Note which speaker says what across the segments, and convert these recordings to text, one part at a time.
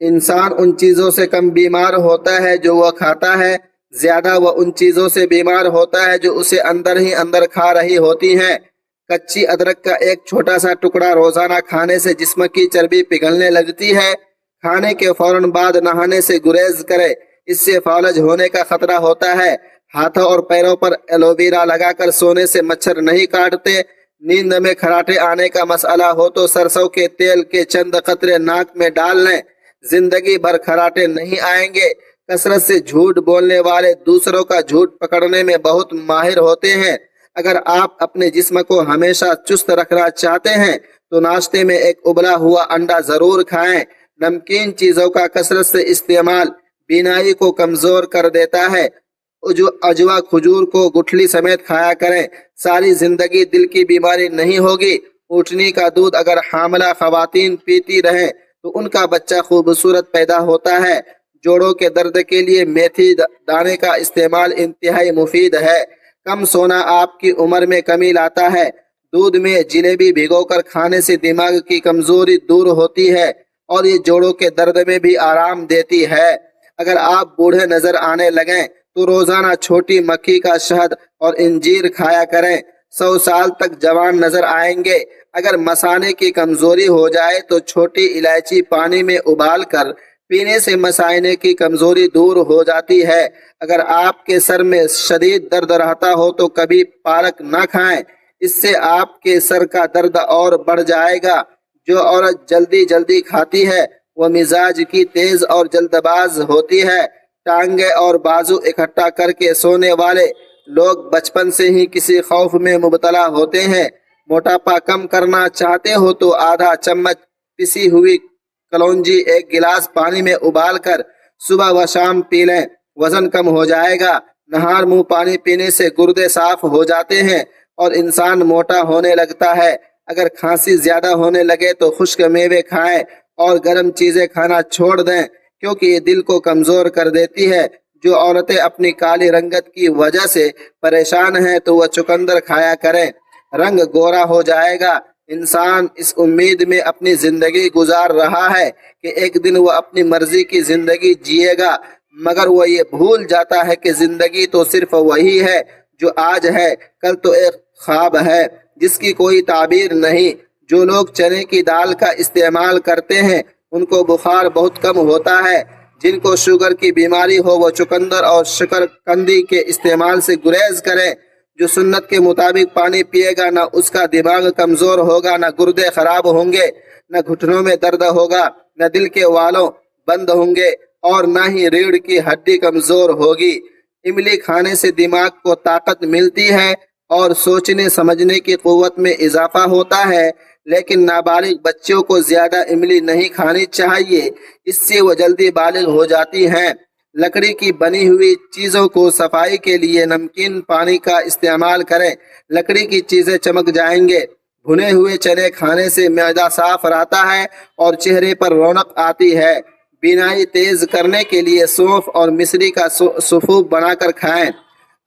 Speaker 1: انسان ان چیزوں سے کم بیمار ہوتا ہے جو وہ کھاتا ہے، زیادہ وہ ان چیزوں سے بیمار ہوتا ہے جو اسے اندر ہی اندر کھا رہی ہوتی ہیں۔ کچی ادرک کا ایک چھوٹا سا ٹکڑا روزانہ کھانے سے جسم کی چربی پگھلنے لگتی ہے۔ کھانے کے فوراً بعد نہانے سے گریز کرے، اس سے فالج ہونے کا خطرہ ہوتا ہے۔ ہاتھوں اور پیروں پر ایلو ویرا لگا کر سونے سے مچھر نہیں کاٹتے۔ نیند میں کھراٹے آنے کا مسئلہ ہو تو سرسوں کے تیل کے چند قطرے ناک میں ڈال لیں، زندگی بھر کھراٹے نہیں آئیں گے۔ کثرت سے جھوٹ بولنے والے دوسروں کا جھوٹ پکڑنے میں بہت ماہر ہوتے ہیں۔ اگر آپ اپنے جسم کو ہمیشہ چست رکھنا چاہتے ہیں تو ناشتے میں ایک ابلا ہوا انڈا ضرور کھائیں۔ نمکین چیزوں کا کثرت سے استعمال بینائی کو کمزور کر دیتا ہے۔ اجوا کھجور کو گٹھلی سمیت کھایا کریں، ساری زندگی دل کی بیماری نہیں ہوگی۔ اونٹنی کا دودھ اگر حاملہ خواتین پیتی رہیں تو ان کا بچہ خوبصورت پیدا ہوتا ہے۔ جوڑوں کے درد کے لیے میتھی دانے کا استعمال انتہائی مفید ہے۔ کم سونا آپ کی عمر میں کمی لاتا ہے۔ دودھ میں جلیبی بھگو کر کھانے سے دماغ کی کمزوری دور ہوتی ہے اور یہ جوڑوں کے درد میں بھی آرام دیتی ہے۔ اگر آپ بوڑھے نظر آنے لگیں تو روزانہ چھوٹی مکھی کا شہد اور انجیر کھایا کریں، 100 سال تک جوان نظر آئیں گے۔ اگر مثانے کی کمزوری ہو جائے تو چھوٹی الائچی پانی میں ابال کر پینے سے مثانے کی کمزوری دور ہو جاتی ہے۔ اگر آپ کے سر میں شدید درد رہتا ہو تو کبھی پالک نہ کھائیں، اس سے آپ کے سر کا درد اور بڑھ جائے گا۔ جو عورت جلدی جلدی کھاتی ہے وہ مزاج کی تیز اور جلد باز ہوتی ہے۔ ٹانگیں اور بازو اکٹھا کر کے سونے والے لوگ بچپن سے ہی کسی خوف میں مبتلا ہوتے ہیں۔ موٹاپا کم کرنا چاہتے ہو تو آدھا چمچ پسی ہوئی کلونجی ایک گلاس پانی میں ابال کر صبح و شام پی لیں، وزن کم ہو جائے گا۔ نہار منہ پانی پینے سے گردے صاف ہو جاتے ہیں اور انسان موٹا ہونے لگتا ہے۔ اگر کھانسی زیادہ ہونے لگے تو خشک میوے کھائیں اور گرم چیزیں کھانا چھوڑ دیں، کیونکہ یہ دل کو کمزور کر دیتی ہے۔ جو عورتیں اپنی کالی رنگت کی وجہ سے پریشان ہیں تو وہ چقندر کھایا کریں، رنگ گورا ہو جائے گا۔ انسان اس امید میں اپنی زندگی گزار رہا ہے کہ ایک دن وہ اپنی مرضی کی زندگی جیے گا، مگر وہ یہ بھول جاتا ہے کہ زندگی تو صرف وہی ہے جو آج ہے، کل تو ایک خواب ہے جس کی کوئی تعبیر نہیں۔ جو لوگ چنے کی دال کا استعمال کرتے ہیں ان کو بخار بہت کم ہوتا ہے۔ جن کو شوگر کی بیماری ہو وہ چقندر اور شکرقندی کے استعمال سے گریز کریں۔ جو سنت کے مطابق پانی پیے گا نہ اس کا دماغ کمزور ہوگا، نہ گردے خراب ہوں گے، نہ گھٹنوں میں درد ہوگا، نہ دل کے والوں بند ہوں گے اور نہ ہی ریڑھ کی ہڈی کمزور ہوگی۔ املی کھانے سے دماغ کو طاقت ملتی ہے اور سوچنے سمجھنے کی قوت میں اضافہ ہوتا ہے، لیکن نابالغ بچوں کو زیادہ املی نہیں کھانی چاہیے، اس سے وہ جلدی بالغ ہو جاتی ہیں۔ لکڑی کی بنی ہوئی چیزوں کو صفائی کے لیے نمکین پانی کا استعمال کریں، لکڑی کی چیزیں چمک جائیں گے۔ بھنے ہوئے چنے کھانے سے معدہ صاف رہتا ہے اور چہرے پر رونق آتی ہے۔ بینائی تیز کرنے کے لیے سونف اور مصری کا سفوف بنا کر کھائیں۔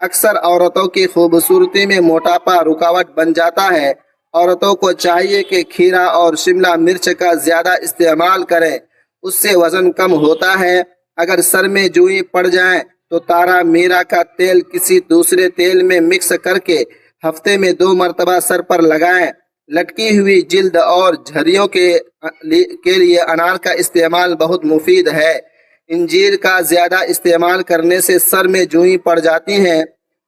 Speaker 1: اکثر عورتوں کی خوبصورتی میں موٹاپا رکاوٹ بن جاتا ہے۔ عورتوں کو چاہیے کہ کھیرا اور شملہ مرچ کا زیادہ استعمال کریں، اس سے وزن کم ہوتا ہے۔ اگر سر میں جوئیں پڑ جائیں تو تارا میرا کا تیل کسی دوسرے تیل میں مکس کر کے ہفتے میں 2 مرتبہ سر پر لگائیں۔ لٹکی ہوئی جلد اور جھریوں کے لیے انار کا استعمال بہت مفید ہے۔ انجیر کا زیادہ استعمال کرنے سے سر میں جوئیں پڑ جاتی ہیں۔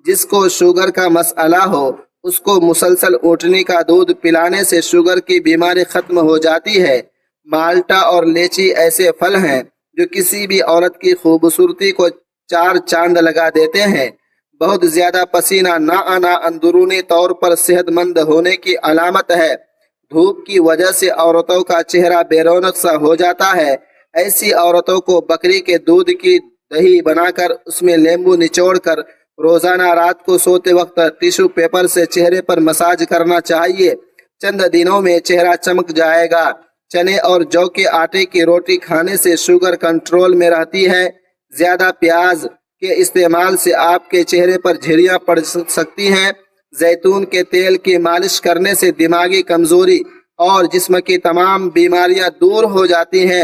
Speaker 1: جس کو شوگر کا مسئلہ ہو اس کو مسلسل اونٹنی کا دودھ پلانے سے شوگر کی بیماری ختم ہو جاتی ہے۔ مالٹا اور لیچی ایسے پھل ہیں جو کسی بھی عورت کی خوبصورتی کو 4 چاند لگا دیتے ہیں۔ بہت زیادہ پسینہ نہ آنا اندرونی طور پر صحت مند ہونے کی علامت ہے۔ دھوپ کی وجہ سے عورتوں کا چہرہ بے رونق سا ہو جاتا ہے۔ ایسی عورتوں کو بکری کے دودھ کی دہی بنا کر اس میں لیمبو نچوڑ کر روزانہ رات کو سوتے وقت ٹیشو پیپر سے چہرے پر مساج کرنا چاہیے۔ چند دنوں میں چہرہ چمک جائے گا۔ چنے اور جو کے آٹے کی روٹی کھانے سے شوگر کنٹرول میں رہتی ہے۔ زیادہ پیاز کے استعمال سے آپ کے چہرے پر جھریاں پڑ سکتی ہیں۔ زیتون کے تیل کی مالش کرنے سے دماغی کمزوری اور جسم کی تمام بیماریاں دور ہو جاتی ہیں۔